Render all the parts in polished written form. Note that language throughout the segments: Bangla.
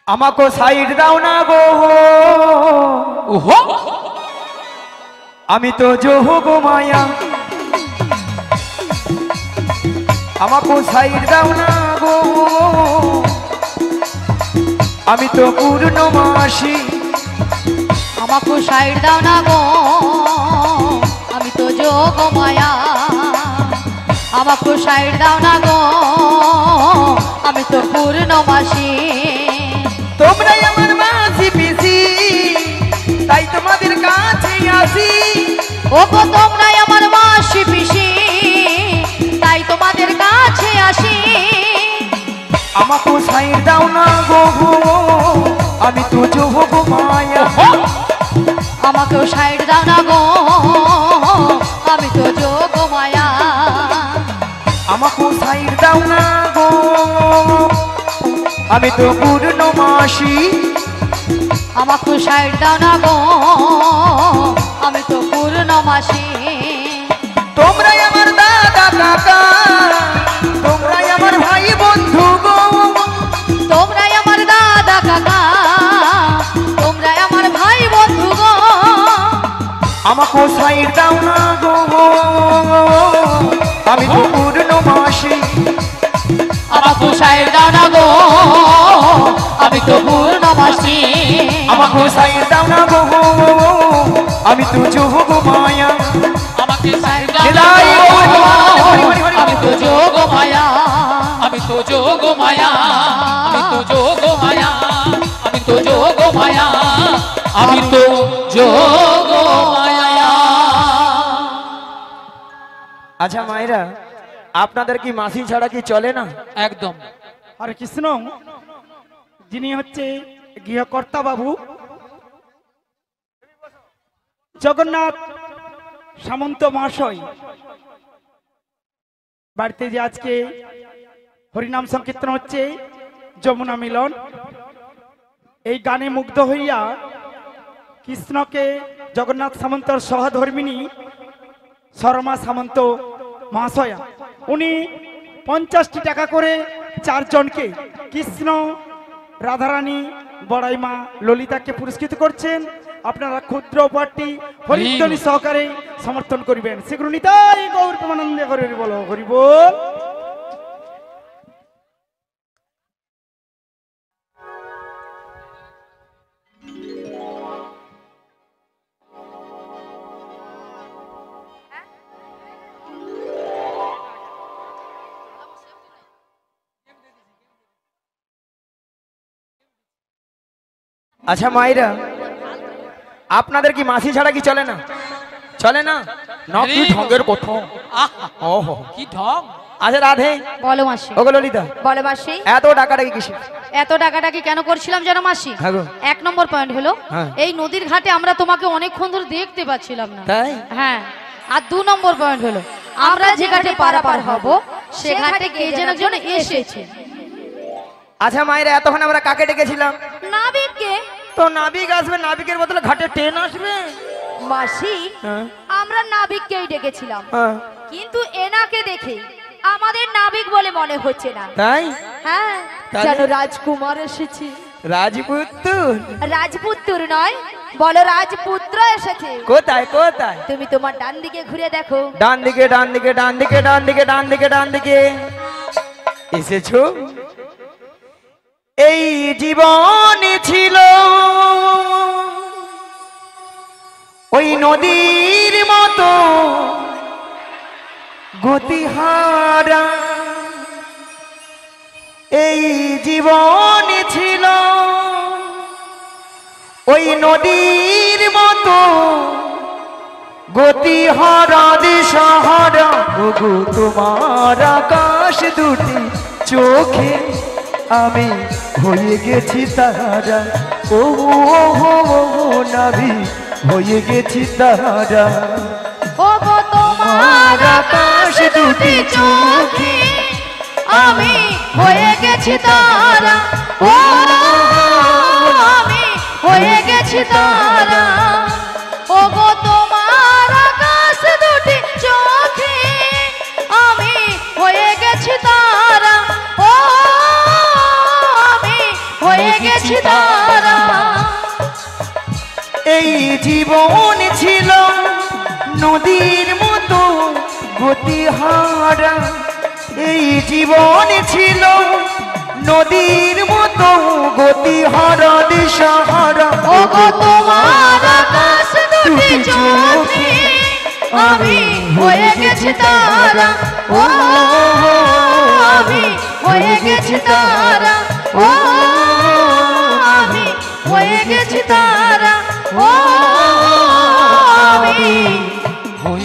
আমাকে সাইড দাও না গো। ওহো আমি তো যোগ মায়া, আমাকে সাইড দাও না গো। আমি তো পূর্ণমাসী, আমাকে সাইড দাও না গো। আমি তো যোগ মায়া, আমাকে সাইড দাও না গো। আমি তো পূর্ণমাসী। তোমরাই আমার মাসি পিসি, তাই তোমাদের কাছে আসি। ও গো তোমরাই আমার মাসি পিসি, তাই তোমাদের কাছে আসি। আমাকে সাইড দাও না গো, আমি তো যোগ মায়া। আমাকেও সাইড দাও না গো, আমি তো যোগ মায়া। আমাকে সাইড দাও না গো, আমি তো পূর্ণমাসী। আমাকে সাইড দাও না গো, আমি তো পূর্ণমাসী। তোমরাই আমার দাদা কাকা, তোমরাই আমার ভাই বন্ধু গো। তোমরাই আমার দাদা কাকা, তোমরাই আমার ভাই বন্ধু গো। আমাকে সাইড দাও না গো, আমি তো পূর্ণমাসী। আমাকে সাইড দাও না গো, আমি তো পূর্ণমাসী। আমাকে সাইড দাও না গো, আমি তো যোগ মায়া। আমাকে সাইড দাও না গো, আমি তো যোগ মায়া। আমি তো যোগ মায়া, আমি তো যোগ মায়া, আমি তো যোগ মায়া, আমি তো যোগ মায়া। আচ্ছা মায়েরা, আপনাদের কি মাসি ছাড়া কি চলে না? একদম। হরে কৃষ্ণ, যিনি হচ্ছে গৃহকর্তা বাবু জগন্নাথ সামন্ত মহাশয়, বাড়িতে যে আজকে হরিনাম সংকীর্তন হচ্ছে, যমুনা মিলন, এই গানে মুগ্ধ হইয়া কৃষ্ণকে জগন্নাথ সামন্তর সহধর্মিনী শর্মা সামন্ত মহাশয়া, উনি 50টি টাকা করে 4 জনকে কৃষ্ণ, রাধারানী, বড়াই মা, ললিতাকে পুরস্কৃত করছেন। আপনারা ক্ষুদ্র উপহারটি হরিধ্বনি সহকারে সমর্থন করিবেন। শীঘ্র নিতাই গৌর প্রেমানন্দে করে বলো হরি বল। আচ্ছা মায়েরা, আপনাদের কি মাসি ছাড়া কি চলে না? চলে না? নকি ঢঙ্গের কথা। আহা, ওহো, কি ঢং। আচ্ছা রাধে, বলো মাসি। ওগো ললিতা, বলো মাসি। এত টাকাটা কি কিসে? এত টাকাটাকি কেন করছিলাম জানো মাসি? হ্যাঁ গো। 1 নম্বর পয়েন্ট হলো, হ্যাঁ। এই নদীর ঘাটে আমরা তোমাকে অনেকক্ষণ ধরে দেখতে পাচ্ছিলাম না। তাই? হ্যাঁ। আর 2 নম্বর পয়েন্ট হলো, আমরা যে ঘাটে পারাপার হব সে ঘাটে কে যেন একজন এসেছে। আচ্ছা মায়েরা, এতক্ষণ আমরা কাকে ডেকেছিলাম? নাবিককে। তো নাবিক আসবে, নাবিকের বদলে ঘাটে ট্রেন আসবে। মাসি, হ্যাঁ, আমরা নাবিককেই ডেকেছিলাম, হ্যাঁ। কিন্তু এনাকে দেখে আমাদের নাবিক বলে মনে হচ্ছে না। তাই? হ্যাঁ, তাহলে? যেন রাজকুমার এসেছে। রাজপুত্র? রাজপুত্র নয়, বলো রাজপুত্র এসেছে। কোথায় কোথায়? তুমি তোমার ডান দিকে ঘুরে দেখো। ডান দিকে, ডান দিকে, ডান দিকে, ডান দিকে, ডান দিকে, ডান দিকে এসেছো। এই জীবনে ছিল ওই নদীর মতো গতিহারা, এই জীবনে ছিল ওই নদীর মতো গতিহারা দিশাহারা। ওগো তোমার আকাশ দুটি চোখে আমি হয়ে গেছি তারা। ও নাভি হয়ে গেছি তারা। ও গো তোমার আকাশ দুটি চোখে আমি হয়ে গেছি তারা। ও আমি হয়ে গেছি তারা। ও গো তোমার আকাশ দুটি চোখে আমি হয়ে গেছি তারা। ও আমি হয়ে গেছি তারা। এই জীবন ছিল নদীর মতো গতিহারা, এই জীবন ছিল নদীর মতো গতিহারা দিশাহারা। ও গো তোমার আকাশ দুটি চোখে আমি হয়ে গেছি তারা। ও আমি হয়ে গেছি তারা। ও আমি হয়ে গেছি তারা। ও আমি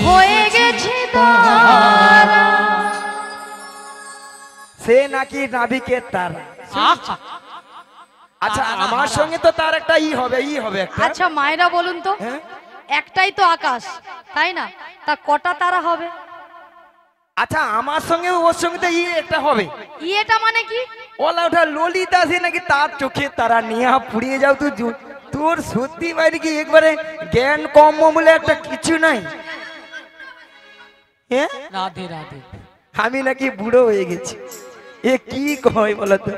হয়ে গেছি তারা। সে নাকি নাবিকের তারা। আহা, আচ্ছা আমার সঙ্গে তো তার একটা ই হবে একটা। আচ্ছা মায়েরা বলুন তো, হ্যাঁ? একটাই তো আকাশ তাই না, তা কটা তারা হবে? আচ্ছা আমার সঙ্গে ওর সঙ্গে তো একটা হবে। ইয়েটা মানে কি? ওলা ওটা ললিতা সে নাকি তার চোখে তারা নিয়ে পুড়িয়ে যাও তুই। তোর সত্যি বাইরে কি একবারে জ্ঞান কম বলে একটা কিছু নাই। হ্যাঁ রাধে রাধে। আমি নাকি বুড়ো হয়ে গেছি, এ কি কয় বলতো?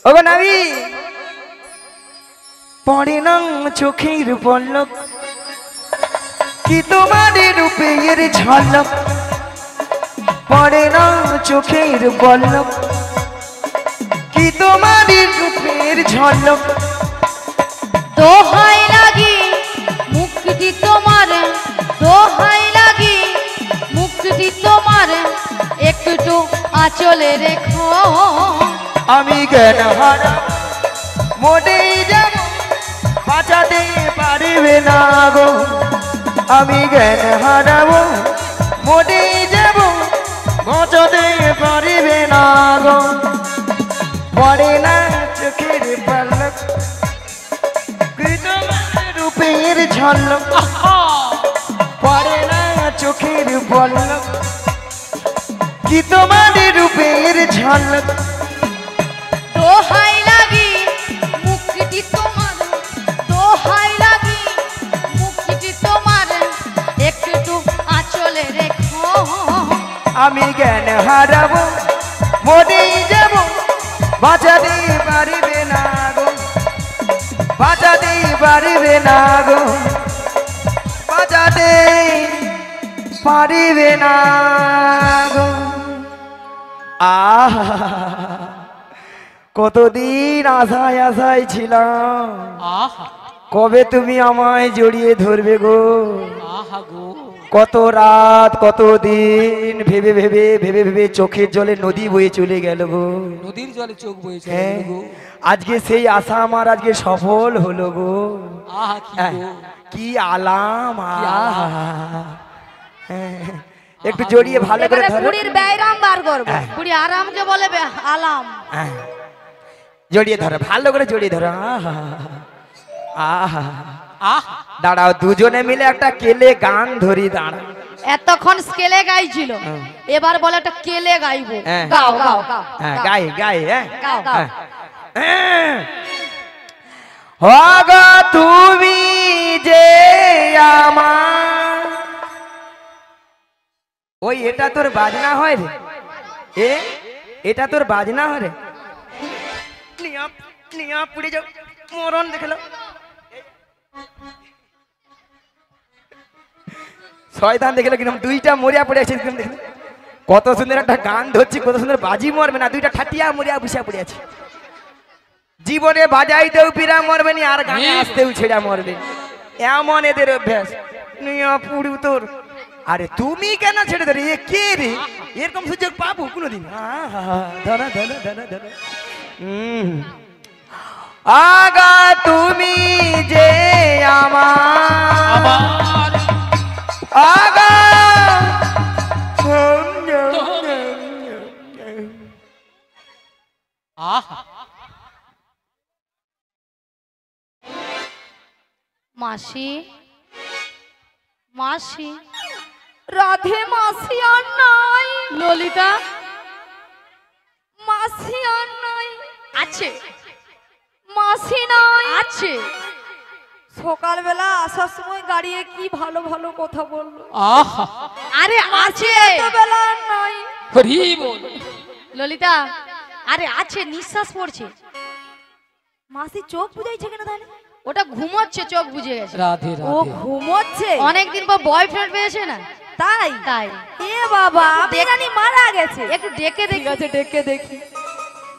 ওগো নাবি পড়ে না চোখের পলক, কি তোমার রূপের ঝলক, পড়ে না চোখের পলক, কি তোমার রূপের ঝলক। দোহাই লাগি মুক্তি তোমার, দোহাই লাগি মুক্তি তোমার, একটু আঁচলে রেখো। আমি জ্ঞান হারা মোটেই যাব, বাঁচাতে পারবে না গো। আমি জ্ঞান হারাবো মোটেই যাব, বাঁচাতে পারবে না গো। পড়ে না চোখের পলক, কি তোমার রূপের ঝলক, পড়ে না চোখের পলক, কি তোমার রূপের ঝলক। দোহাই লাগি মুক্তি তোমার, দোহাই লাগি মুক্তি তোমার, একটু আঁচলে রেখো। আমি জ্ঞান হারাবো মরেই যাব, বাঁচাতে পারবে না গো, বাঁচাতে পারবে না গো, বাঁচাতে পারবে না গো। আহা কতদিন আশায় আশায় ছিলাম, আহা কবে তুমি আমায় জড়িয়ে ধরবে গো। আহা গো। কত রাত কত দিন ভেবে ভেবে ভেবে ভেবে চোখের জলে নদী বয়ে চলে গেল গো। নদীর জলে চোখ বইছে হ্যাঁ গো। আজকে সেই আশা আমার আজকে সফল হলো গো। আহা কি হ্যাঁ, গো। কি আলাম কি আলাম। আহা। হ্যাঁ, একটু জড়িয়ে ভালো করে এবারে ধরো। বুড়ির ব্যায়াম বার করবো। হ্যাঁ। বুড়ি আরামকে বলে আলাম। হ্যাঁ, জড়িয়ে ধরো ভালো করে জড়িয়ে ধরো। আহা আহা আহা দাঁড়াও দুজনে মিলে একটা কেলে গান ধরি দাঁড়াও। এতক্ষণ স্কেলে গাইছিল, হুম। এবার বলে একটা কেলে গাইবো। হ্যাঁ। গাও গাও গাও হ্যাঁ গাও। গাই গাই হ্যাঁ গাও গাও। হ্যাঁ। হগো তুমি যে আমার, ওই এটা তোর বাজনা হয় রে, এটা তোর বাজনা হয় রে। নিয়া নিয়া পুড়ে যাও মরণ দেখলো। শয়তান দেখলো কিরকম দুইটা মরিয়া পড়ে আছে দেখলো। কত সুন্দর একটা গান ধরছি, কত সুন্দর বাজি মরবে না, দুইটা ঠাটিয়া মরিয়া বসে পড়ে আছে। জীবনে বাজাইতেও পিরা মরবে নি, আর গানে আসতেও ছেড়া মরবে, এমন এদের অভ্যাস। নিয়া পুড়ু তোর। আরে তুমি কেন ছেড়ে ধরে, এ কে রে, এরকম সুযোগ পাবো কোনোদিন? ধরা ধরা ধরা ধরা। আগা তুমি যে আমার, আমার আগা আহা মাসি মাসি রাধে মাসি আর নাই। ললিতা মাসি আর নাই। আছে মাসি নাই। আছে সকালবেলা আসার সময় গাড়িয়ে কি ভালো ভালো কথা বললো। আহা আরে আছে বেলা আর নাই। হরি বল। ললিতা আরে আছে, নিঃশ্বাস পড়ছে। মাসি চোখ বুঝাইছে কেন তাহলে? ওটা ঘুমোচ্ছে, চোখ বুঝে গেছে। রাধে ও রাধে। ঘুমোচ্ছে অনেকদিন পর বয়ফ্রেন্ড পেয়েছে না, তাই? তাই। এ বাবা, আমি জানি মারা গেছে। একটু ডেকে ঠিক দেখি। আছে, ডেকে দেখি।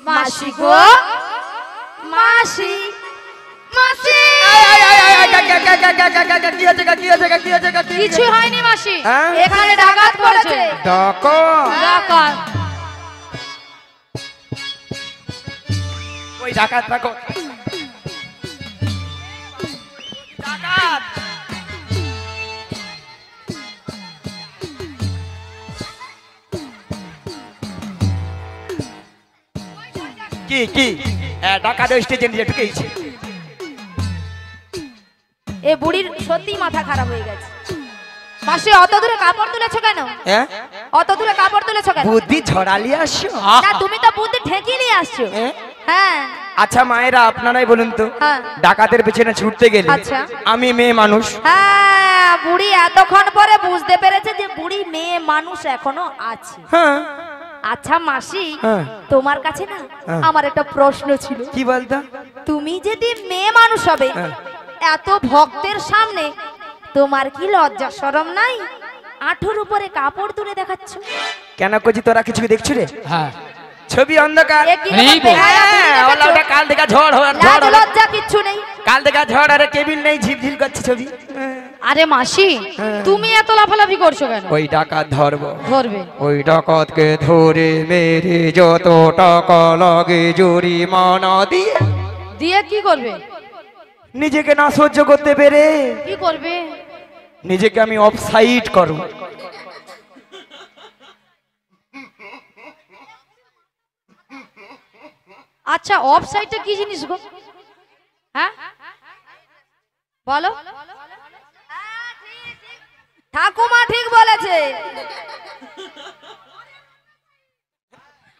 মাসি গো, মাসি, মাসি। কি হচ্ছে গা, কি হচ্ছে গা, কি হচ্ছে গা, কি হচ্ছে কিছু গা? হয়নি মাসি, হ্যাঁ? এখানে ডাকাত পড়েছে। ডাকো। ডাকাত। ওই ডাকাত থাকো। ডাকাত। কি কি ডাকাত স্টেজে নিয়ে ঢুকেছে। এ বুড়ির সত্যি মাথা খারাপ হয়ে গেছে। মাসি অত দূরে কাপড় তুলেছো কেন? হ্যাঁ, অত দূরে কাপড় তুলেছো কেন? বুদ্ধি ছড়ালি আসছো। না, তুমি তো বুদ্ধি ঠেকিয়ে নিয়ে আসছো। হ্যাঁ? হ্যাঁ। আচ্ছা মায়েরা, আপনারাই বলুন তো, হ্যাঁ। ডাকাতের পেছনে ছুটতে গেলে আচ্ছা। আমি মেয়ে মানুষ, হ্যাঁ, বুড়ি এতক্ষণ পরে বুঝতে পেরেছে যে বুড়ি মেয়ে মানুষ এখনো আছে। হ্যাঁ, আচ্ছা মাসি, হ্যাঁ। তোমার কাছে না হ্যাঁ। আমার একটা প্রশ্ন ছিল। কি বলতো? তুমি যদি মেয়ে মানুষ হবে, হ্যাঁ। এত ভক্তের সামনে তোমার কি লজ্জা শরম নাই? আঁঠুর উপরে কাপড় তুলে দেখাচ্ছ কেন করছি, তোরা কিছু দেখছো রে? হ্যাঁ, ছবি অন্ধকার। এ কি নেই রকম বল। বেহায়া তুমি হ্যাঁ, দেখাচ্ছ? ওলা ওটা কাল দেখা ঝড় লাজ লজ্জা কিচ্ছু নেই। কাল দেখা ঝড়, আরে কেবিল নেই, ঝিপঝিপ করছে ছবি। আরে মাসি, হ্যাঁ। তুমি এত লাফালাফি করছো কেন? ওই ডাকাত ধরবো, ধরবে। ওই ডাকাতকে ধরে মেরে যত টাকা লাগে জরিমানা দিয়ে দিয়ে কি করবে? নিজেকে না সহ্য করতে পেরে কি করবে? নিজেকে আমি অফসাইড করব। আচ্ছা, অফ সাইডটা কি জিনিস গো? হ্যাঁ, বলো। ঠাকুমা ঠিক বলেছে।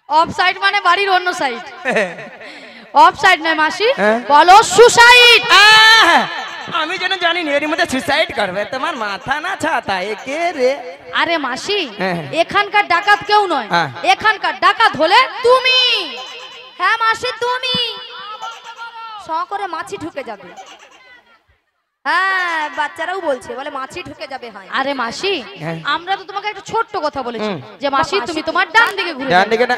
অফ সাইড মানে বাড়ির অন্য সাইড। অফ সাইড নয় মাসি, হ্যাঁ? বলো সুসাইড। আমি যেন জানি না এর মধ্যে সুসাইড করবে, তোমার মাথা না ছাতা একে রে। আরে মাসি, হ্যাঁ। এখানকার ডাকাত কেউ নয়, হ্যাঁ। এখানকার ডাকাত হলে তুমি। হ্যাঁ মাসি, তুমি স করে মাছি ঢুকে যাবে। হ্যাঁ, বাচ্চারাও বলছে, বলে মাছি ঢুকে যাবে। হয় আরে মাসি, হ্যাঁ। আমরা তো তোমাকে একটা ছোট্ট কথা বলেছি হুম। যে মাসি মাসি, তুমি তোমার ডান দিকে ঘুরে ডান যাও। দিকে না।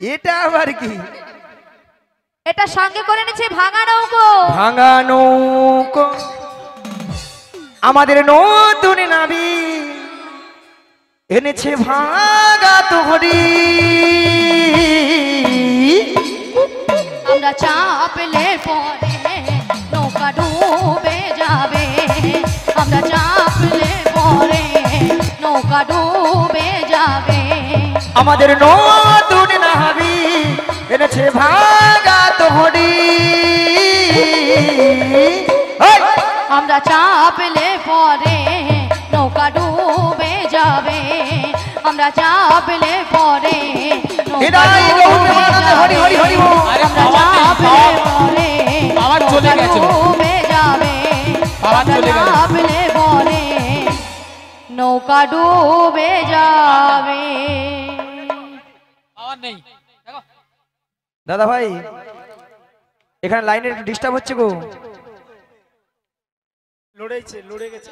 এটা আবার কি? এটা সঙ্গে করে নিচ্ছে ভাঙা নৌকো। ভাঙা নৌকো, আমাদের নতুন নাবি এনেছে ভাঙা তোহরি। আমরা চাপলে পরে নৌকা ডুবে যাবে, আমরা চাপলে পরে নৌকা ডুবে যাবে। আমাদের নতুন নাবি এনেছে ভাঙা তোহরি। আমরা চাপলে পরে নৌকা ডুবে যাবে, আমরা চাপলে পরে নৌকা হৃদয় গৌর প্রেমানন্দে হরি হরি হরি বল। আরে আমরা পাওয়ার নেই, চাপলে পরে পাওয়ার চলে নৌকা গেছিল। ডুবে যাবে, পাওয়ার আমরা চলে গেল। চাপলে পরে নৌকা ডুবে যাবে। পাওয়ার নেই, দেখো। দাদা ভাই, এখানে লাইনের একটু ডিস্টার্ব হচ্ছে গো। লড়ে গেছে।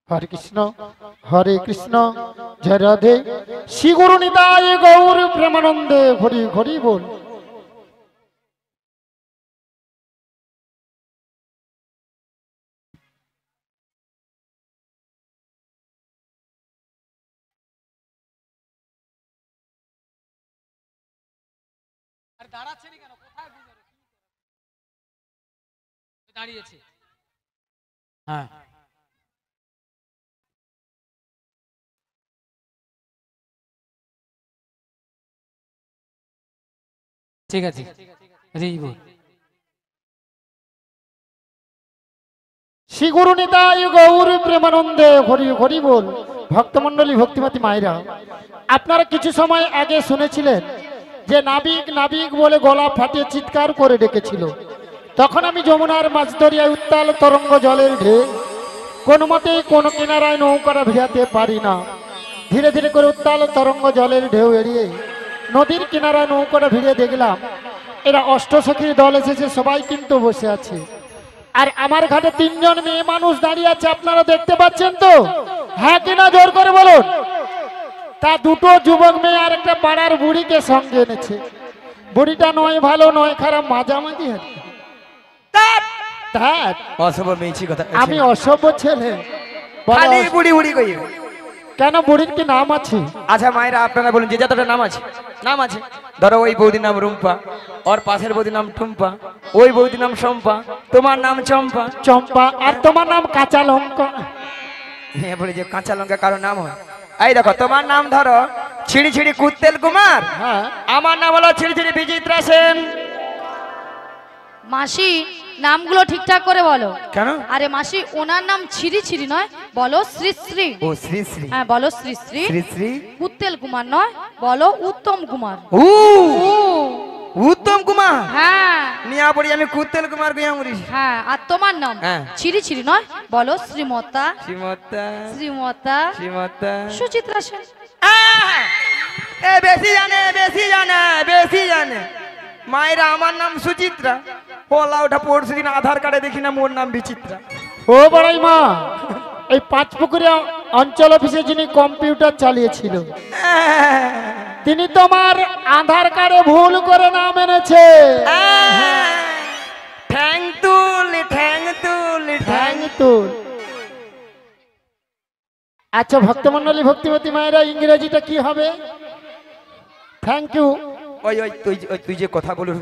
হরে কৃষ্ণ হরে কৃষ্ণ, জয় রাধে। শ্রী গুরু নিতাই গৌর প্রেমানন্দে হরি হরি বল। আর দাঁড়াচ্ছেনি কেন? কোথায় দাঁড়িয়েছে? হ্যাঁ, ঠিক আছে। হরি বল। শ্রী গুরু নিতাই গৌর প্রেমানন্দে হরি হরি বল। ভক্তমণ্ডলী ভক্তিমতী মায়েরা, আপনারা কিছু সময় আগে শুনেছিলেন যে নাবিক নাবিক বলে গলা ফাটিয়ে চিৎকার করে ডেকেছিল। তখন আমি যমুনার মাঝদরিয়ায় উত্তাল তরঙ্গ জলের ঢেউ, কোনো মতেই কোনো কিনারায় নৌকাটা ভিড়াতে পারি না। ধীরে ধীরে করে উত্তাল তরঙ্গ জলের ঢেউ এড়িয়ে নদীর কিনারায় নৌকাটা ভিড়ে দেখলাম এরা অষ্টসখীর দল এসেছে, সবাই কিন্তু বসে আছে। আর আমার ঘাটে 3 জন মেয়ে মানুষ দাঁড়িয়ে আছে, আপনারা দেখতে পাচ্ছেন তো? হ্যাঁ কিনা জোর করে বলুন। তা 2টো যুবক মেয়ে আর একটা পাড়ার বুড়িকে সঙ্গে এনেছে। বুড়িটা নয় ভালো নয় খারাপ, মাঝামাঝি আর কি। তা অসভ্য মেয়েছি কথা। আমি অসভ্য ছেলে? বলো, খালি বুড়ি বুড়ি কই? কেন বুড়ির কি নাম আছে? আচ্ছা মায়েরা আপনারা বলুন, যে যতটা নাম আছে নাম আছে। ধরো ওই বৌদির নাম রুম্পা, ওর পাশের বৌদির নাম টুম্পা, ওই বৌদির নাম শম্পা, তোমার নাম চম্পা। চম্পা। আর তোমার নাম কাঁচা লঙ্কা। হ্যাঁ বলি যে কাঁচা লঙ্কা কারো নাম হয়। এই দেখো তোমার নাম ধরো ছিড়ি ছিড়ি কুত্তেল কুমার, হ্যাঁ। আমার নাম হলো ছিড়ি ছিড়ি বিচিত্রা সেন। মাসি নামগুলো ঠিকঠাক করে বলো। কেন? আরে মাসি ওনার নাম ছিরি ছিরি নয়, বলো শ্রী শ্রী। ও শ্রী শ্রী। হ্যাঁ বলো শ্রী শ্রী। শ্রী শ্রী উত্তেল কুমার নয়, বলো উত্তম কুমার। ও ও, উত্তম কুমার। হ্যাঁ নিয়া পড়ি আমি কুত্তেল কুমার গুয়ামুরি। হ্যাঁ। আর তোমার নাম হ্যাঁ। ছিরি ছিরি নয়, বলো শ্রীমতা। শ্রীমতা শ্রীমতা শ্রীমতা সুচিত্রা সেন। এ বেশি জানে বেশি জানে বেশি জানে। মায়েরা আমার নাম সুচিত্রা, ওলা ওটা পরশু দিন আধার কার্ডে দেখি না মোর নাম বিচিত্রা। ও বড়াই মা, এই 5 পুকুরিয়া অঞ্চল অফিসে যিনি কম্পিউটার চালিয়েছিল তিনি তোমার আধার কার্ডে ভুল করে নাম এনেছে। ঠ্যাং তুল ঠ্যাং তুল ঠ্যাং। তুল। আচ্ছা ভক্তমন্ডলী ভক্তিমতী মায়েরা, ইংরেজিটা কি হবে? Thank you. ওই ওই তুই যে কথা বলুন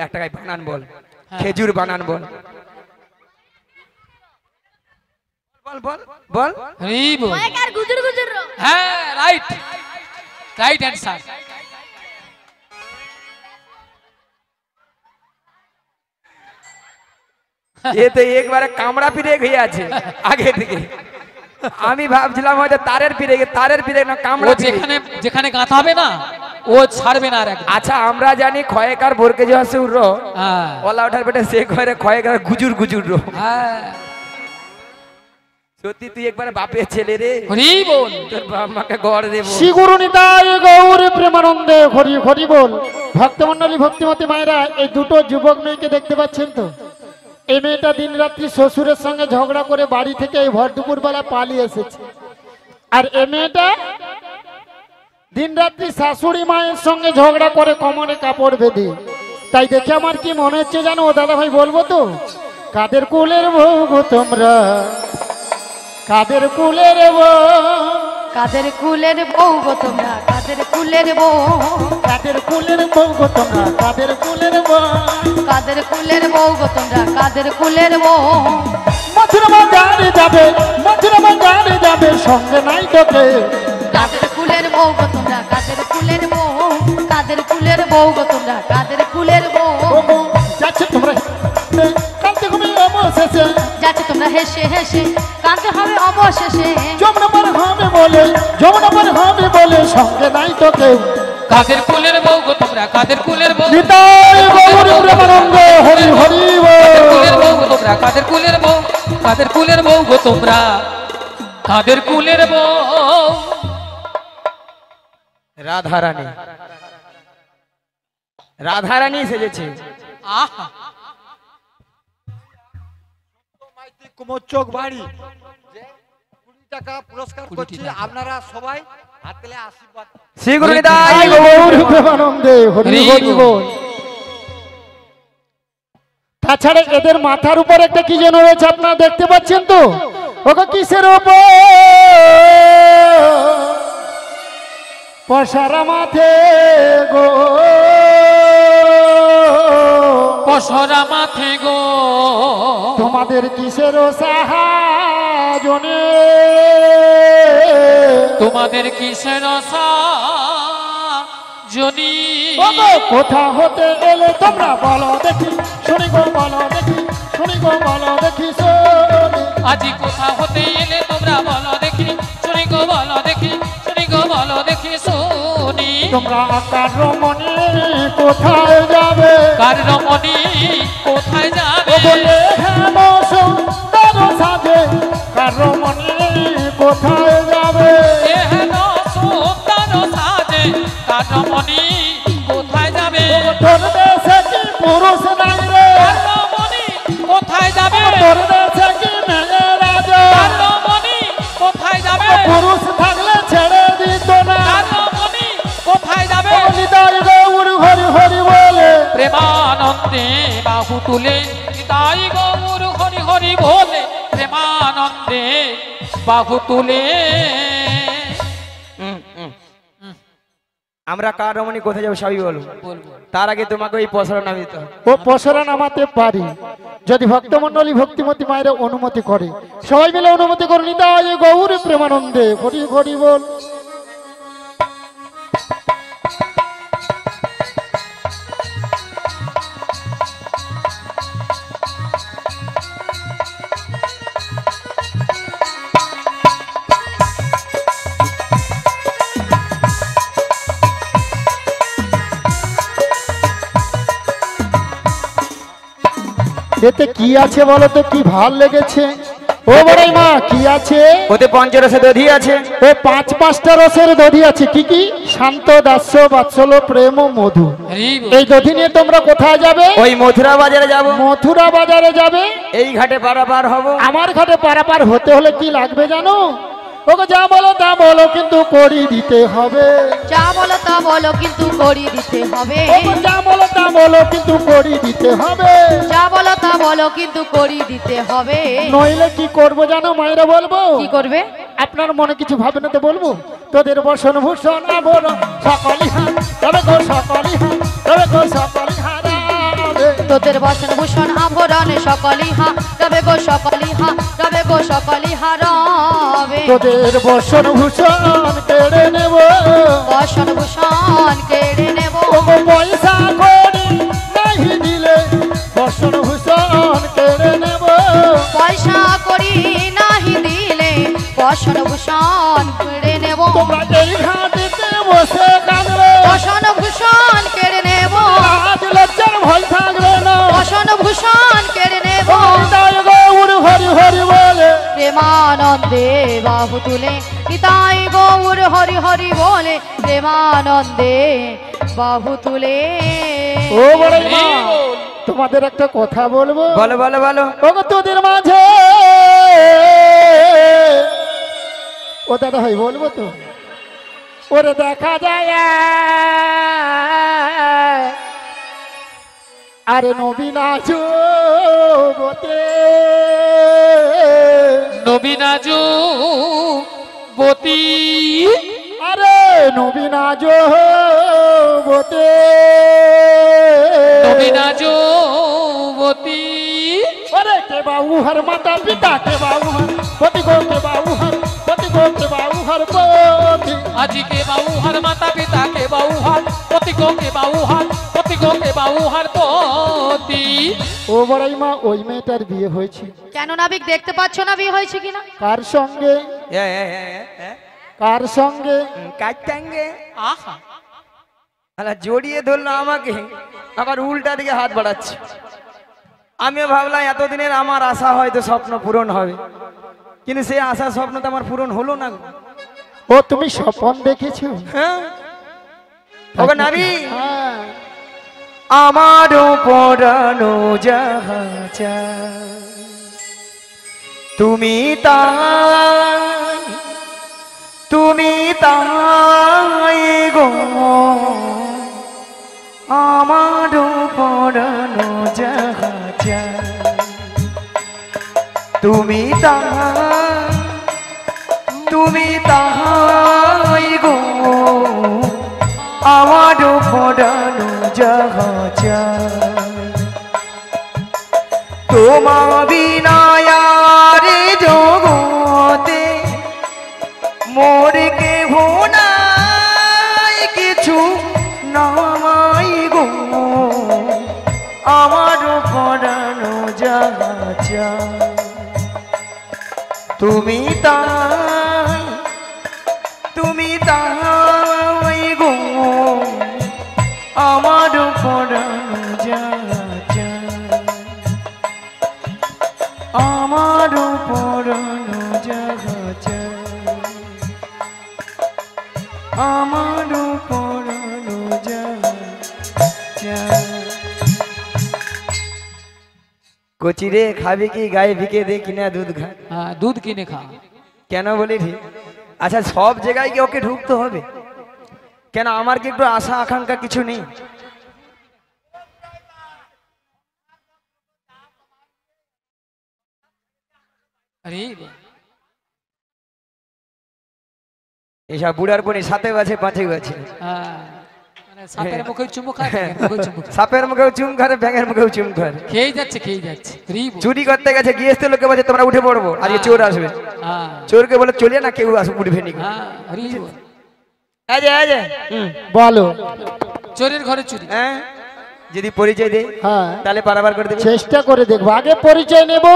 একটা গায়ে বানান বল, খেজুর বানান বল বল বল বল। হরি বল। আর গুজুর গুজুর হ্যাঁ রাইট, রাইট অ্যান্সার। এ তো একবারে কামড়া পিড়ে হয়ে আছে আগে থেকে। আমি ভাবছিলাম হয়তো তারের পিড়ে না ও কামড়া পিড়ে। যেখানে যেখানে গাঁথা হবে না ও ছাড়বে না আর একদম। আচ্ছা আমরা জানি খয়েকার বোরকে যে আছে উড়ো হ্যাঁ ওলা ওঠার বেটা সে ঘরে খয়েকার গুজুর গুজুর রো। হ্যাঁ। সত্যি তুই একবার বাপের ছেলে রে, হরি বল। তোর বাপ মাকে গড় দেব। শ্রী গুরু নিতাই গৌর প্রেমানন্দে হরি হরি বল। ভক্তমন্ডলী ভক্তিমতী মায়েরা, এই 2টো যুবক মেয়েকে দেখতে পাচ্ছেন তো? এই মেয়েটা দিনরাত্রি শ্বশুরের সঙ্গে ঝগড়া করে বাড়ি থেকে এই ভর দুপুর বেলা পালিয়ে এসেছে। আর এই মেয়েটা দিনরাত্রি শাশুড়ি মায়ের সঙ্গে ঝগড়া করে কোমরে কাপড় বেঁধে। তাই দেখে আমার কি মনে হচ্ছে জানো দাদা ভাই, বলবো তো? কাদের কুলের বউ গো তোমরা, কাদের কুলের বউ, কাদের কুলের বউ গো তোমরা, কাদের কুলের বউ, কাদের কুলের বউ গো তোমরা, কাদের কুলের বউ, কাদের কুলের বউ গো তোমরা, কাদের কুলের বউ। মথুরা বাজারে যাবে, মথুরা বাজারে যাবে, সঙ্গে নাই তোকে। কাদের কুলের বউ গো তোমরা, কাদের কুলের বউ, কাদের কুলের বউ গো তোমরা, কাদের কুলের বউ। ও গো, যাচ্ছে তোমরা কাঁদতে ঘুমে অবশেষে, যাচ্ছে তোমরা হেসে হেসে, কাঁদতে হবে অবশেষে। যমুনা পার হবে বলে, যমুনা পার হবে বলে, সঙ্গে নাই তোকে। কাদের কুলের বউ গো তোমরা, কাদের কুলের বউ। নিতাই গৌর প্রেমানন্দে হরি হরি কাদের কুলের বল। বউ গো তোমরা, কাদের কুলের বউ, কাদের কুলের বউ গো তোমরা, কাদের কুলের বউ। রাধারানী, রাধারানী সেজেছে। আহা কুমোচক বাড়ি যে 20 টাকা পুরস্কার 20 করছি, টাকা। আপনারা সবাই হাত তুলে আশীর্বাদ। শ্রী গুরু নিতাই নিতাই গৌর প্রেমানন্দে হরি হরি বল। তাছাড়া এদের মাথার উপর একটা কি যেন রয়েছে, আপনারা দেখতে পাচ্ছেন তো? ওকে কিসের উপর? পশারা মাথে গো, পশরা মাথে গো, তোমাদের কিসের সাহায্যে, তোমাদের কিসের জনি। কোথা হতে এলে তোমরা বলো দেখি, শুনি গো বলো দেখি, শুনি গো বলো দেখি শুনি। আজি কোথা হতে এলে তোমরা বলো দেখি, শুনি গো বলো দেখি, শুনি গো বলো দেখি শুনি। তোমরা আকার রমণী কোথায় যাবে কার রমণী কোথায় যাবে বলে হেন সুন্দর সাজে কার রমণী কোথায় যাবে এহেন সুন্দর সাজে কার রমণী কোথায় যাবে তোর দেশে কি পুরুষ নাই রে কার রমণী কোথায় যাবে তোর দেশে কি মেয়ে রাজা কার রমণী কোথায় যাবে পুরুষ থাকলে ছেড়ে দিত না কার রমণী কোথায় যাবে নিতাই গৌর হরি হরি বলে প্রেমানন্দে বাহু তুলে নিতাই গৌর হরি হরি বলে প্রেমানন্দে বাহু তুলে আমরা কার রমণী কোথায় যাবো সবই বলবো তার আগে তোমাকে ওই পসরা নাম দিতে হবে ও পসরা নামাতে পারি যদি ভক্তমণ্ডলী ভক্তিমতী মায়ের অনুমতি করে সবাই মিলে অনুমতি করে নিতাই গৌর প্রেমানন্দে হরি হরি বল এতে কি আছে বলো তো কি ভাল লেগেছে ও বড়াই মা কি আছে ওতে পঞ্চরসে দধি আছে ও পাঁচটা রসের দধি আছে কি কি শান্ত দাস্য বাৎসল প্রেম ও মধু এই দধি নিয়ে তোমরা কোথায় যাবে ওই মথুরা বাজারে যাব মথুরা বাজারে যাবে এই ঘাটে পারাপার হব আমার ঘাটে পারাপার হতে হলে কি লাগবে জানো ওকে যা বলো তা বলো কিন্তু করি দিতে হবে যা বলো তা বলো কিন্তু করি দিতে হবে ওকে যা বলো তা বলো কিন্তু করি দিতে হবে যা বলো তা বলো কিন্তু করি দিতে হবে নইলে কি করবো জানো মায়েরা বলবো কি করবে আপনার মনে কিছু ভাবে না তো বলবো তোদের বসন ভূষণ আবরণ সকলি হাত তবে গো সকলি হাত তবে গো সকলি হারাবে তোদের বসন ভূষণ আভরণ সকলি হা তবে গো সকলি হা তবে গো সকলি হারাবে তোদের বসন ভূষণ কেড়ে নেব বসন ভূষণ কেড়ে নেব ওগো পয়সা করি নাহি দিলে বসন ভূষণ কেড়ে নেব পয়সা করি নাহি দিলে বসন ভূষণ কেড়ে নেব তোমরা এই ঘাটিতে বসে কাঁদবে বসন ভূষণ কেড়ে নেব আজ লজ্জার ভয় থাকবে না বসন ভূষণ কেড়ে নেব নিতাই গৌর হরি হরি বলে প্রেমানন্দে বাহু তুলে নিতাই গৌর হরি হরি বলে প্রেমানন্দে বাহু তুলে ও বড়াই মা তোমাদের একটা কথা বলবো বলো বলো বলো ওগো তোদের মাঝে ও দাদা ভাই বলবো তো ওরে দেখা যায় আরে নবীনা যুবতে নবীনা যুবতী আরে নবীনা যুবতে নবীনা যুবতী अरे के बाबू हर माता पिता के बाबू हर पति को के बाबू हर पति को के बाबू हर पोती আজি কে বাউ হার মাতা পিতা কে বাউ হার পতি গো কে বাউ হার পতি গো কে বাউ হার পতি ও বড়াই মা ওই মেয়েটার বিয়ে হয়েছে কেন নাবিক দেখতে পাচ্ছ না বিয়ে হয়েছে কিনা কার সঙ্গে কার সঙ্গে কাটটাঙ্গে আহা আলা জড়িয়ে ধরলো আমাকে আবার উল্টা দিকে হাত বাড়াচ্ছে আমিও ভাবলাম এতদিনের আমার আশা হয়তো স্বপ্ন পূরণ হবে কিন্তু সেই আশা স্বপ্ন তো আমার পূরণ হলো না ও তুমি স্বপ্ন দেখেছো হ্যাঁ ওগো নাবি হ্যাঁ আমারও পরানো যাহা তুমি তাই গো আমারও পরানো যাহা তুমি তাই গো আমারও পরানো যাহা তোমা বিনা রে জগতে মোর কে ভোনাই কিছু নামাই গো আমারও পরানো যাহা তুমি তাই গো পরানো জাগা চাই, আমার পরানো জাগা চাই, আমার পরানো জাগা চাই। কচি রে খাবি কি গায়ে ভিকে দে কিনা দুধ খা। হ্যাঁ দুধ কিনে খা। কেন বলি রে? আচ্ছা সব জায়গায় কি ওকে ঢুকতে হবে? কেন আমার কি একটু আশা আকাঙ্ক্ষা কিছু নেই? আরে এসব বুড়ার পরে সাথে আছে পাঁচে আছে। হ্যাঁ মানে সাপের মুখে চুমু খায়, ব্যাঙের মুখে চুমু খায়। সাপের মুখেও চুম খারে, ব্যাঙের মুখেও চুম খারে। খেয়ে যাচ্ছে খেয়ে যাচ্ছে। রি বল। চুরি করতে গেছে গৃহস্থ লোকে বলছে তোমরা উঠে পড়বো, আজকে চোর আসবে। হ্যাঁ চোরকে বলে চলে না, কেউ আসবে উঠবে নি। হ্যাঁ রি বল। এই যে এই যে বলো। চোরের ঘরে চুরি। হ্যাঁ যদি পরিচয় দেয় হ্যাঁ তাহলে পারাবার করে দেবে। চেষ্টা করে দেখবো, আগে পরিচয় নেব,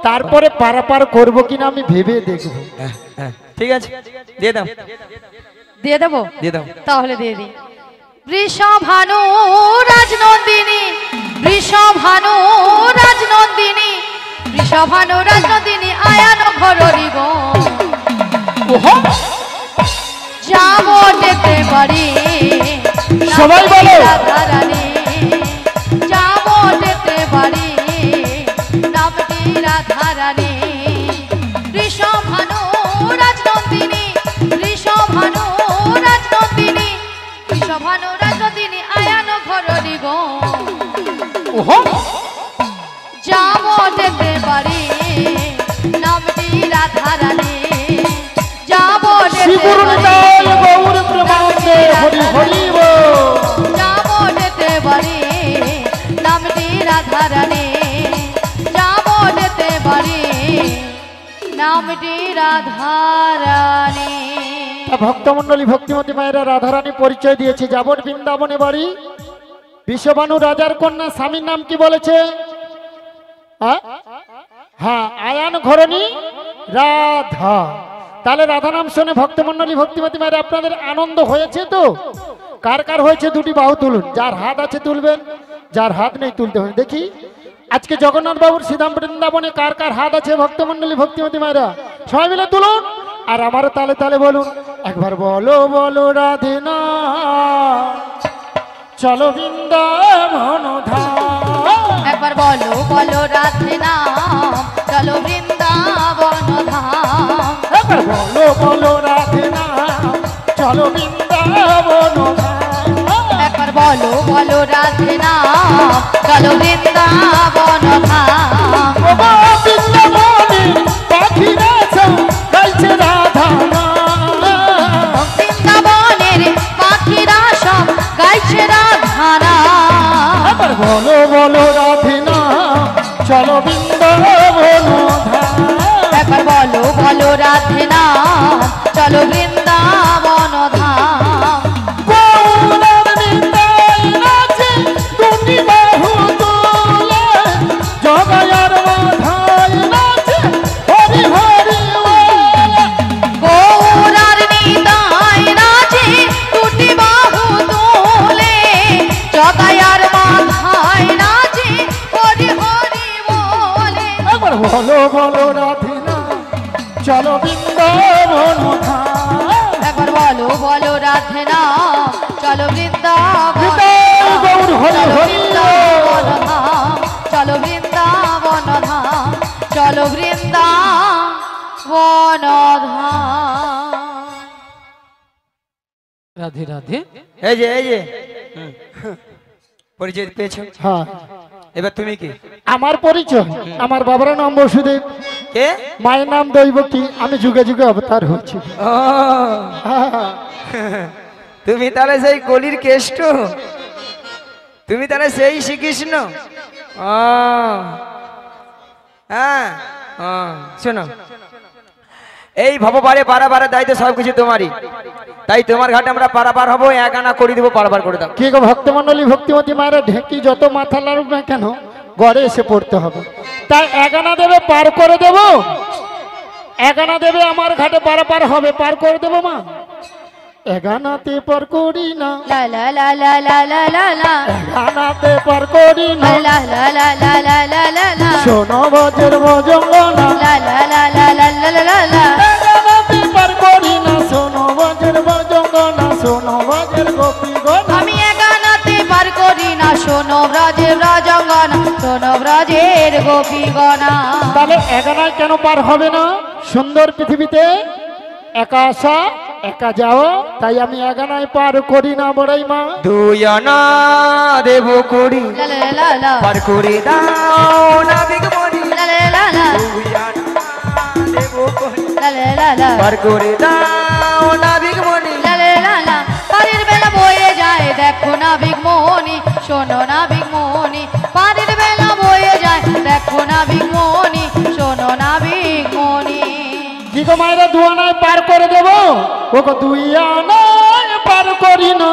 তারপরে পারাপার করবো কিনা আমি ভেবে দেখবো। হ্যাঁ, হ্যাঁ, ঠিক আছে দিয়ে দাও দিয়ে দেবো, দিয়ে দাও। তাহলে দিয়ে দিই। বৃষভানু রাজনন্দিনী, বৃষভানু রাজনন্দিনী, বৃষভানু রাজনন্দিনী আয়ান ঘররি গো, যাব যেতে পারি সবাই বলো। রাধারানী, যাব যেতে পারি নামটি রাধারানী। বৃষভানু রাজনন্দিনী, বৃষভানু রাজনন্দিনী, বৃষভানু রাজনন্দিনী আয়ান ঘররি গো, যাব যেতে পারি নামটি রাধারানী, যাব যেতে শ্রীগুরুনিতাই পারি গৌর প্রেমানন্দে হরি হরি বল। যাব যেতে পারি নামটি রাধারানী, যাব যেতে পারি নামটি রাধারানী। ভক্তমন্ডলী ভক্তিমতী মায়েরা রাধারানী পরিচয় দিয়েছে। যাবট বৃন্দাবনে বাড়ি। বিশ্ববানু রাজার কন্যা, স্বামীর নাম কি বলেছে? হ্যাঁ আয়ান ঘরণী রাধা। তাহলে রাধা নাম শুনে ভক্তমন্ডলী ভক্তিমতী মায়েরা আপনাদের আনন্দ হয়েছে তো? কার কার হয়েছে দুটি বাহু তুলুন, যার হাত আছে তুলবেন, যার হাত নেই তুলতে হবে। দেখি আজকে জগন্নাথ বাবুর শ্রীধাম বৃন্দাবনে কার কার হাত আছে ভক্তমন্ডলী ভক্তিমতী মায়েরা সবাই মিলে তুলুন, আর আমারও তালে তালে বলুন। একবার বলো বলো রাধে না, চলো বৃন্দাবন ধাম। একবার বলো বলো রাধে নাম, চলো বৃন্দাবন ধাম। একবার বলো বলো রাধে না, চলো বৃন্দাবন ধাম। একবার বলো বলো রাধে নাম, চলো বৃন্দাবন ধাম। ও গো বৃন্দাবনে পাখিরা সব গাইছে রাধা নাম। বৃন্দাবনের পাখিরা সব গাইছে রাধা নাম। একবার বলো বলো রাধে না, চলো বৃন্দাবন ধাম। একবার বলো বলো রাধে নাম, চলো বৃন্দাবন ধাম। গৌরার নিতাই নাচে দুটি বাহু তোলে, জগায়ার মাথায় নাচে হরি হরি বলে। গৌরার নিতাই নাচে দুটি বাহু তোলে, জগায়ার মাথায় নাচে হরি হরি বলে। একবার বলো বলো রাধে না, চলো বৃন্দাবন ধাম। একবার বলো বলো রাধে নাম, চলো বৃন্দাবন হৃদয় গৌর হরি চলো হরি বৃন্দাবন ধাম, চলো বৃন্দাবন ধাম, চলো বৃন্দাবন ধাম। রাধে রাধে। এই যে এই যে পরিচয় পেয়েছো? হ্যাঁ এবার তুমি কি? আমার পরিচয়, আমার বাবার নাম বসুদেব, কে? মায়ের নাম দৈবকী, আমি যুগে যুগে অবতার হচ্ছি। ও তুমি তাহলে সেই কলির কেষ্ট, তুমি তাহলে সেই শ্রীকৃষ্ণ। ও হ্যাঁ শোনো, এই ভববারে পারাবারের দায়িত্ব সবকিছু তোমারই, তাই তোমার ঘাটে আমরা পারাবার হবো, এক আনা করে দিব, পারাবার করে দাও। কি গো ভক্তমন্ডলী ভক্তিমতী মায়েরা, ঢেঁকি যত মাথা লাড়ুক না কেন ঘরে এসে পড়তে হবে। তাই এগানা দেবে পার করে দেব, এগানা দেবে আমার ঘাটে পারাপার হবে, পার করে দেবো মা। এগানাতে পার করি না, লা লা লা লা লা লা লা লা, এগানাতে পার করি না, লা লা লা লা লা লা লা লা, শোনো বজের বজঙ্গনা, লা লা লা লা লা লা লা লা লা, এগানাতে পার করি না, শোনো বজের বজঙ্গনা, শোনো বজের গোপীগণা। আমি একানাতে পার করি না, শোনো ব্রজের ব্রজঙ্গনা, শোনো ব্রজের গোপীগণা। তাহলে এগানায় কেন পার হবে না? সুন্দর পৃথিবীতে একা আসা একা যাও, তাই আমি এগানায় পার করি না বড়াই মা। দুই আনা দেব করি লা লা লা লা, পার করে দাও নাবিক মনি, লা লা লা লা, দুই আনা দেব করি লা লা লা লা, পার করে দাও নাবিক মনি। লা লা লা লা, পারের বেলা বয়ে যায় দেখো নাবিক মনি, শোনো নাবিক মনি, পারের বেলা বয়ে যায় দেখো নাবিক মনি, শোনো নাবিক মনি। কি গো মায়েরা দুয়ানায় পার করে দেব? ওগো দুই আনায় পার করি না,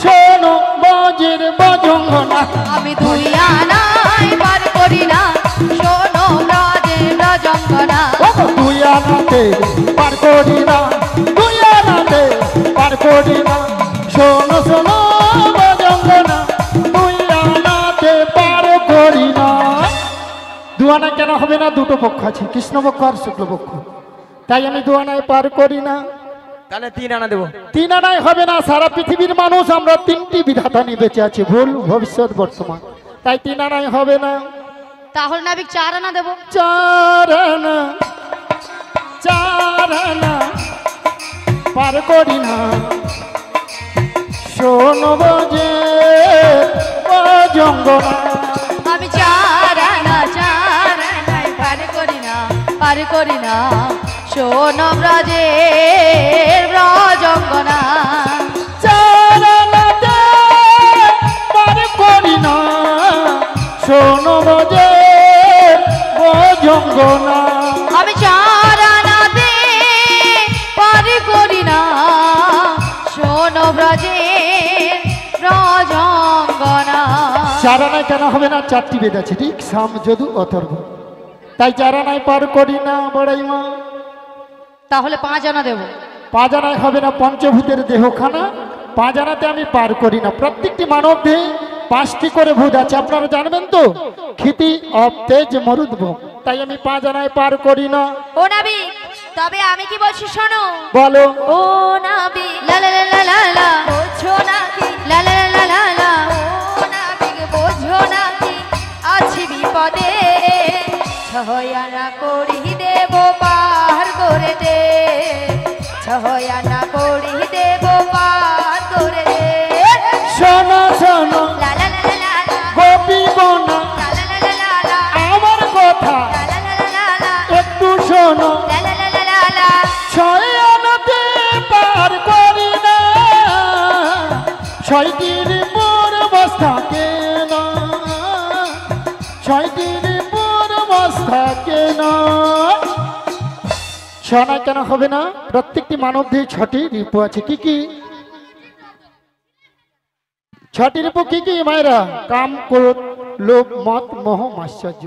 শোনো বজের বজঙ্গনা। আমি দুই আনাই পার করি না, শোনো ব্রজের ব্রজঙ্গনা। ওগো দুই আনাতে পার করি না, দুই আনাতে পার করি না, শোনো শোনো বজঙ্গনা, দুই আনাতে পার করি না। দুয়ানা কেন হবে না? দুটো পক্ষ আছে, কৃষ্ণপক্ষ আর শুক্লপক্ষ, তাই আমি দুয়ানায় পার করি না। তাহলে তিন আনা দেবো। তিন আনায় হবে না। সারা পৃথিবীর মানুষ আমরা তিনটি বিধাতা নিয়ে বেঁচে আছি, ভুল ভবিষ্যৎ বর্তমান, তাই তিন আনায় হবে না। তাহলে নাবিক চার আনা দেবো। চার আনা, চার আনা পার করি না, শোনো বজে বজঙ্গনা। আমি চার আনাই পার করি না, পার করি না, শোনো ব্রজের ব্রজঙ্গনা। চার আনাতে পার করি না, শোনো বজে বজঙ্গনা। আমি চার আনাতে পার করি না, শোনো ব্রজের ব্রজঙ্গনা। চার আনায় কেন হবে না? চারটি বেদ আছে, ঠিক সাম যদু অথর্ব, তাই চার আনায় পার করি না বড়াই মা। তাহলে পাঁচ আনা দেবো। পাঁচ আনায় হবে না, পঞ্চভূতের দেহখানা, পাঁচ আনাতে আমি পার করি না। প্রত্যেকটি মানব দেহে 5টি করে ভূত আছে, আপনারা জানবেন তো, ক্ষিতি অব তেজ মরুদ্ভ, তাই আমি পাঁচ আনায় পার করি না। ও নাবিক, তবে আমি কি বলছি শোনো। বলো। ও নাবিক, লা লা লা লা লা লা, বোঝো নাকি, লা লা লা লা লা, ও নাবিক বোঝো নাকি, আছি বিপদে, ছয়ানা করি দেব পার করে দে, ছয়ানা করি দেব পার করে দে। শোনো শোনো লা লা লা লা লা, গোপীগণা, লা লা লা লা লা লা, আমার কথা লা লা লা লা লা, একটু শোনো। লা লা লা লা লা লা, ছয় আনাতে পার করি না, ছয়টির পূর্বস থাকে না, ছয়টির পূর্বস থাকে না। ছয় কেন হবে না? প্রত্যেকটি মানব দেহে 6টি রিপু আছে। কি কি 6টি রিপু? কি কি মায়েরা? কাম, ক্রোধ, লোভ, মদ, মোহ, মাশ্চর্য,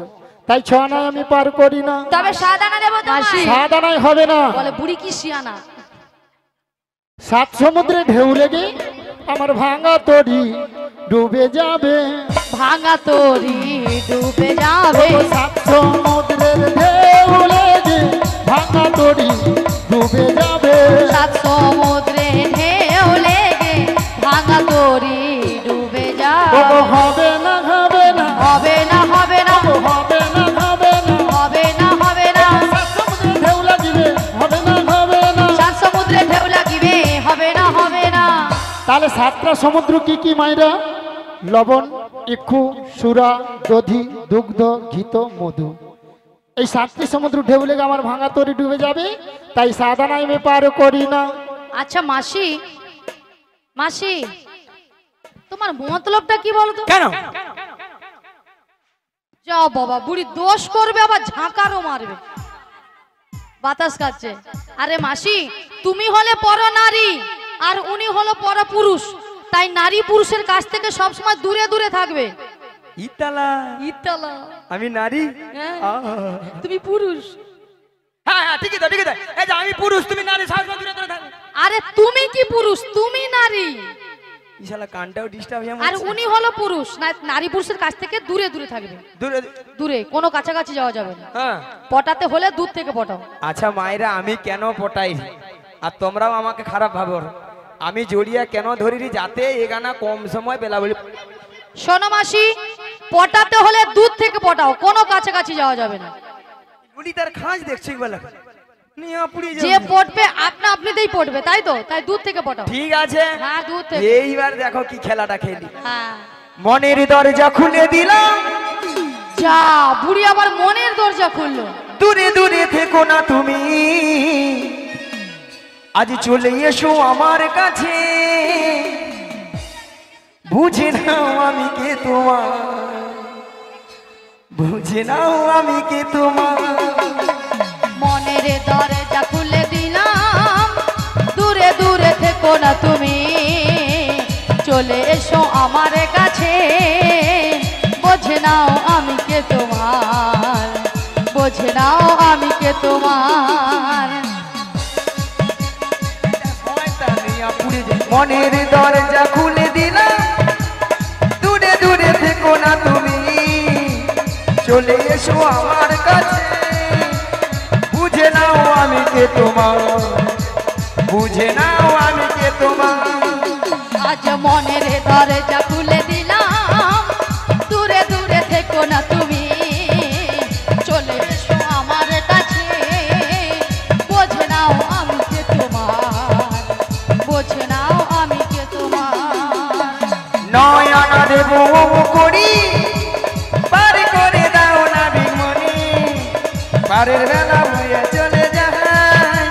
তাই 6 আনায় আমি পার করি না। তবে সাত আনা দেবো মাসি। তোমায়। 7 আনায় হবে না। বলে বুড়ি কি শিয়ানা। 7 সমুদ্রে ঢেউ লেগে আমার ভাঙা তরি ডুবে যাবে, ভাঙা তরি ডুবে যাবে, 7 সমুদ্রের ঢেউ লেগে ভাঙা তরি ডুবে যাবে। 7 সমুদ্রে ঢেউ লেগে ভাঙা তরি ডুবে যাবে। ওগো হবে না হবে না, হবে না হবে না, ওগো হবে না হবে না, হবে না হবে না, 7 সমুদ্রে ঢেউ লাগিবে, হবে না হবে না। 7 সমুদ্রে ঢেউ লাগিবে, হবে না হবে না। তাহলে 7টা সমুদ্র কি কি মাইরা? লবণ, ইক্ষু, সুরা, দধি, দুগ্ধ, ঘিত, মধু। এই 7টি সমুদ্র ঢেউ লেগে আমার ভাঙা তরি ডুবে যাবে, তাই 7 আনায় আমি পার করি না। আচ্ছা মাসি, মাসি তোমার মতলবটা কি বলতো? কেন? যাও বাবা, বুড়ি দোষ করবে আবার ঝাঁকারও মারবে, বাতাস কাটছে। আরে মাসি, তুমি হলে পর নারী আর উনি হলো পর পুরুষ, তাই নারী পুরুষের কাছ থেকে সবসময় দূরে দূরে থাকবে। ইতালা ইতালা, আমি নারী, হ্যাঁ, তুমি পুরুষ। হ্যাঁ হ্যাঁ ঠিকই তো ঠিকই তো। এই যে আমি পুরুষ তুমি নারী, সবসময় দূরে দূরে থাকো। আরে তুমি কি পুরুষ, তুমি নারী, এই শালা কানটাও ডিস্টার্ব হয়ে আর যাচ্ছে। উনি হলো পুরুষ। নারী পুরুষের কাছ থেকে দূরে দূরে থাকবে, দূরে দূরে, কোনো কাছাকাছি যাওয়া যাবে না। হ্যাঁ। পটাতে হলে দূর থেকে পটাও। আচ্ছা মায়েরা, আমি কেন পটাই আর তোমরাও আমাকে খারাপ ভাবো, আমি জড়িয়া কেন ধরিনি যাতে এ গানা কম সময় বেলা বলি। শোনো মাসি, পটাতে হলে দূর থেকে পটাও, কোনো কাছাকাছি যাওয়া যাবে না। গুলি তার খাঁজ দেখছি বলে নিয়া পুড়ি যে পটবে আপনা আপনিতেই পটবে, তাই তো, তাই দূর থেকে পটাও। ঠিক আছে। হ্যাঁ দূর থেকে। এইবার দেখো কি খেলাটা খেলি। হ্যাঁ মনের দরজা খুলে দিলাম, যা বুড়ি আবার মনের দরজা খুললো। দূরে দূরে থেকো না তুমি, আজ চলে এসো আমার কাছে, বুঝে নাও আমি কে তোমার, বুঝে নাও আমি কে তোমার। মনের দরজা খুলে দিলাম, দূরে দূরে থেকো না তুমি, চলে এসো আমার কাছে, বোঝে নাও আমি কে তোমার, বোঝে নাও আমি কে তোমার। মনের দরজা খুলে দিলাম, দূরে দূরে থেকো না তুমি, চলে এসো আমার কাছে, বুঝে নাও আমি কে তোমার, বুঝে নাও আমি কে তোমার। আজ মনের দরজা খুলে দিলাম, দূরে দূরে থেকো না তুমি, চলে এসো আমার কাছে, বোঝে নাও আমি কে তোমার, বোঝে নাও আমি কে তোমার। নয়না দেব করি, পার করে দাও না বিমনি, পারের বেলা হয়ে চলে যায়,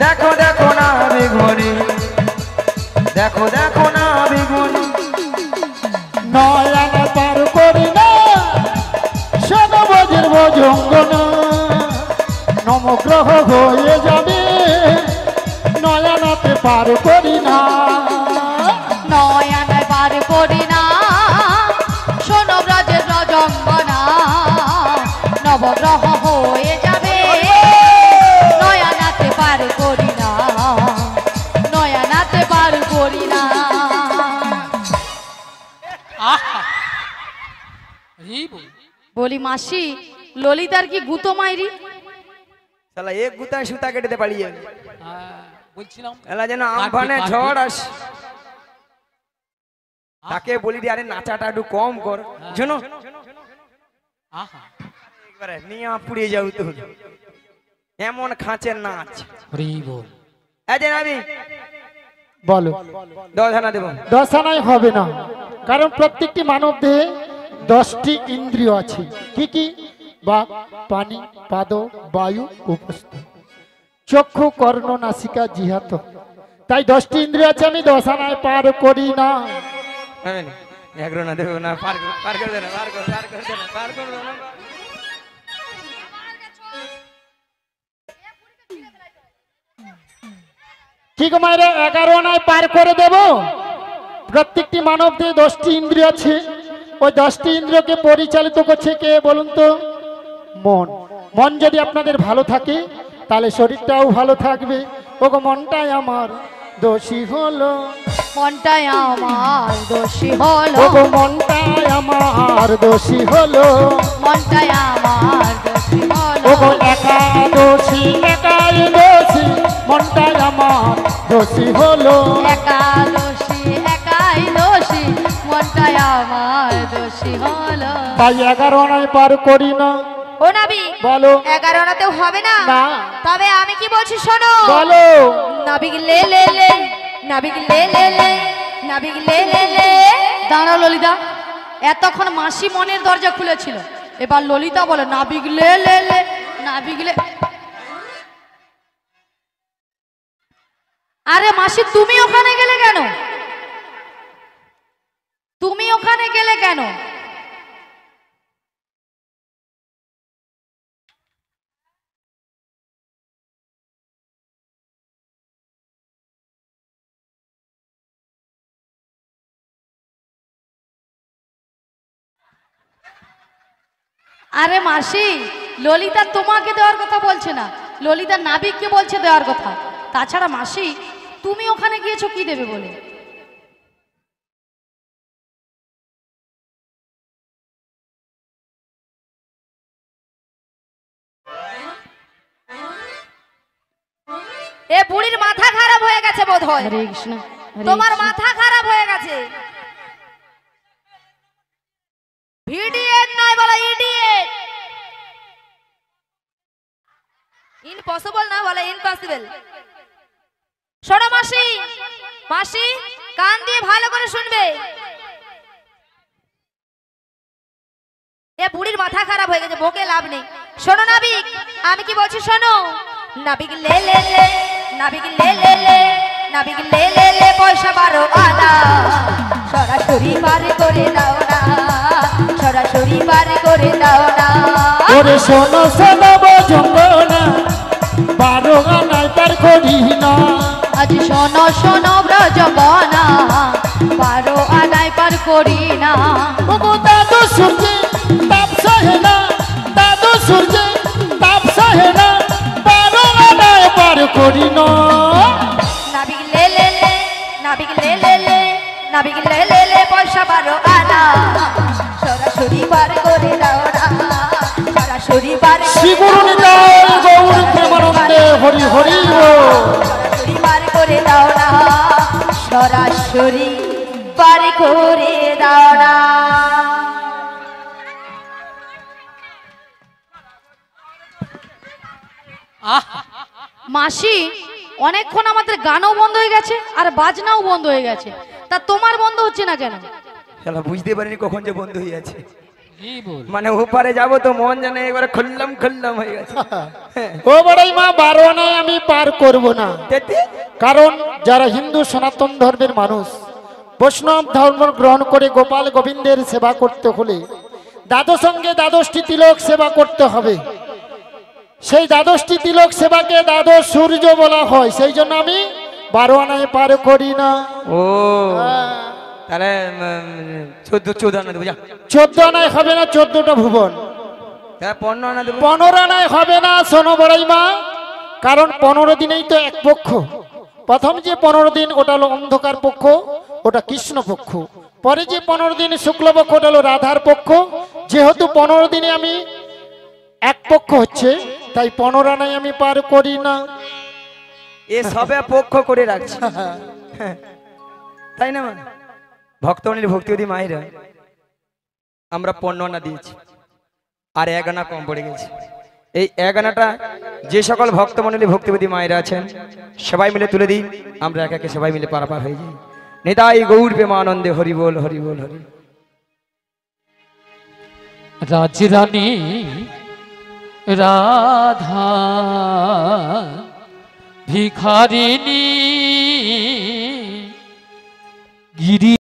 দেখো দেখো না বিঘনি, দেখো দেখো না বিঘনি। নয়না পার করি না, শোনো বজ্র ভজঙ্গনা, নমগ্রহ হয়ে যাবে, নয়নাতে পার করি না। নয়নায় পার করি না, শোনো ব্রজের রজঙ্গনা, নবগ্রহ হয়ে যাবে, নয়নাতে পার করি না, নয়নাতে পার করি না। আহা এই বল। বলি মাসি, ললিতার কি গুতো মাইরি? শালা এক গুতায় সুতা কেটে পালিয়ে যাবে, বলছিলাম এলা যেন কাটবে, আমফানে কাটবে। ঝড় আস। তাকে বলি দি আরে নাচাটা একটু কম কর, শোনো আহা একবারে নিয়া পুড়িয়ে যাও তো, এমন খাঁচের নাচ। হরি বল। এই যে নাবি বলো, 10 আনা দেবো। 10 আনায় হবে না, কারণ প্রত্যেকটি মানব দেহে 10টি ইন্দ্রিয় আছে। কি কি? বাক, পানি, পাদ, বায়ু, উপস্থ, চক্ষু, কর্ণ, নাসিকা, জিহাত। তাই 10টি ইন্দ্রিয় আছে, আমি 10 আনায় পার করি না। হবে না, 11 না দেবো না, পার করে দে না, পার করে দে না, পার করে দে না। কি গো মায়েরা, 11 আনায় পার করে দেব? প্রত্যেকটি মানব দেহে 10টি ইন্দ্রিয় আছে, ওই 10টি ইন্দ্রিয়কে পরিচালিত করছে কে বলুন তো? মন। মন যদি আপনাদের ভালো থাকে তাহলে শরীরটাও ভালো থাকবে। ওগো মনটাই আমার দোষী হলো, মনটাই আমার দোষী হলো, ওগো মনটাই আমার দোষী হলো, মনটাই আমার দোষী হলো, ওগো একাদশী একাই দোষী, মনটাই আমার দোষী হলো। একাদশী একাই দোষী, মনটাই আমার দোষী হলো। তাই 11 আনায় পার করি না। ও নাবি, বলো। 11 আনাতেও হবে না? না। তবে আমি কি বলছি শোনো। বলো। নাবিক লে লে লে, নাবিক লে লে লে, নাবিক লে লে লে। দাঁড়াও ললিতা, এতক্ষণ মাসি মনের দরজা খুলেছিল, এবার ললিতা বলে না বিগলে লে লে, না বিগলে। আরে মাসি তুমি ওখানে গেলে কেন? তুমি ওখানে গেলে কেন? আরে মাসি, ললিতা তোমাকে দেওয়ার কথা বলছে না, ললিতা নাবিককে বলছে দেওয়ার কথা। তাছাড়া মাসি তুমি ওখানে গিয়েছো কি দেবে বলে? এ বুড়ির মাথা খারাপ হয়ে গেছে বোধ হয়। হরে কৃষ্ণ, হরে তোমার কৃষ্ণ। মাথা খারাপ হয়ে গেছে। ভিডিয়েট নয় বলে ইডিয়েট। ইম্পসিবল না বলে ইম্পসিবল। শোনো মাসি, মাসি কান দিয়ে ভালো করে শুনবে। এ বুড়ির মাথা খারাপ হয়ে গেছে, বকে লাভ নেই। শোনো নাবিক, আমি কি বলছি শোনো। নাবিক লে লে লে, নাবিক লে লে লে, নাবিক লে লে লে, পয়সা 12 আনা সরাসরি বার করে দাও না, সরাসরি বার করে দাও না। ওরে শোনো শোনো বজঙ্গনা 12 আনায় পার করি না। আজ শোনো শোনো ব্রজবনা 12 আনায় পার করি না। ওগো দাদু সূর্যে তাপ সহে না, দাদু সূর্যে তাপ সহে না 12 আনায় পার করি না। নাবিক লে লে লে, নাবিক লে লে লে, নাবিক লে লে লে, পয়সা 12 আনা সরাসরি বার করে দাও না, সরাসরি বার করে শ্রীগুরু নিতাই গৌর প্রেমানন্দে হরি হরি ও। সরাসরি বার করে দাও না, সরাসরি বার করে দাও না। মাসি অনেকক্ষণ আমাদের গানও বন্ধ হয়ে গেছে আর বাজনাও বন্ধ হয়ে গেছে, তা তোমার বন্ধ হচ্ছে না কেন? শালা বুঝতে পারিনি কখন যে বন্ধ হয়ে যাচ্ছে। কি বল? মানে ওপারে যাবো তো মন জানে এবারে খুললাম খুললাম হয়ে গেছে। ও বড়াই মা 12 আনায় আমি পার করব না। তেতে? কারণ যারা হিন্দু সনাতন ধর্মের মানুষ বৈষ্ণব ধর্ম গ্রহণ করে গোপাল গোবিন্দের সেবা করতে হলে দ্বাদশঙ্গে 12টি তিলক সেবা করতে হবে। সেই 12টি তিলক সেবাকে দ্বাদশ সূর্য বলা হয়, সেই জন্য আমি 12 আনায় পার করি না। ও তাহলে 14 আনা দেবো যা। 14 আনায় হবে না, 14টা ভুবন। তাহলে 15 আনা দেবো। 15 আনায় হবে না, শোনো বড়াই মা, কারণ 15 দিনেই তো এক পক্ষ। প্রথম যে 15 দিন ওটা হলো অন্ধকার পক্ষ, ওটা কৃষ্ণ পক্ষ। পরে যে 15 দিন শুক্লপক্ষ ওটা হলো রাধার পক্ষ। যেহেতু 15 দিনে আমি এক পক্ষ হচ্ছে, তাই 15 আনায় আমি পার করি না। এ সবে পক্ষ করে রাখছি, তাই না? ভক্তমণির ভক্তিবতী মায়েরা আমরা 15 আনা দিয়েছি, আর 1 আনা কম পড়ে গেছে। এই 1 আনাটা যে সকল ভক্তমণ্ডলী ভক্তিবতী মায়েরা আছেন সবাই মিলে তুলে দিই, আমরা একে একে সবাই মিলে পারাপার হয়ে যাই। নিতাই গৌর প্রেমানন্দে হরি বল হরি বল হরি। রাজরানী রাধা ভিখারিণী গিরি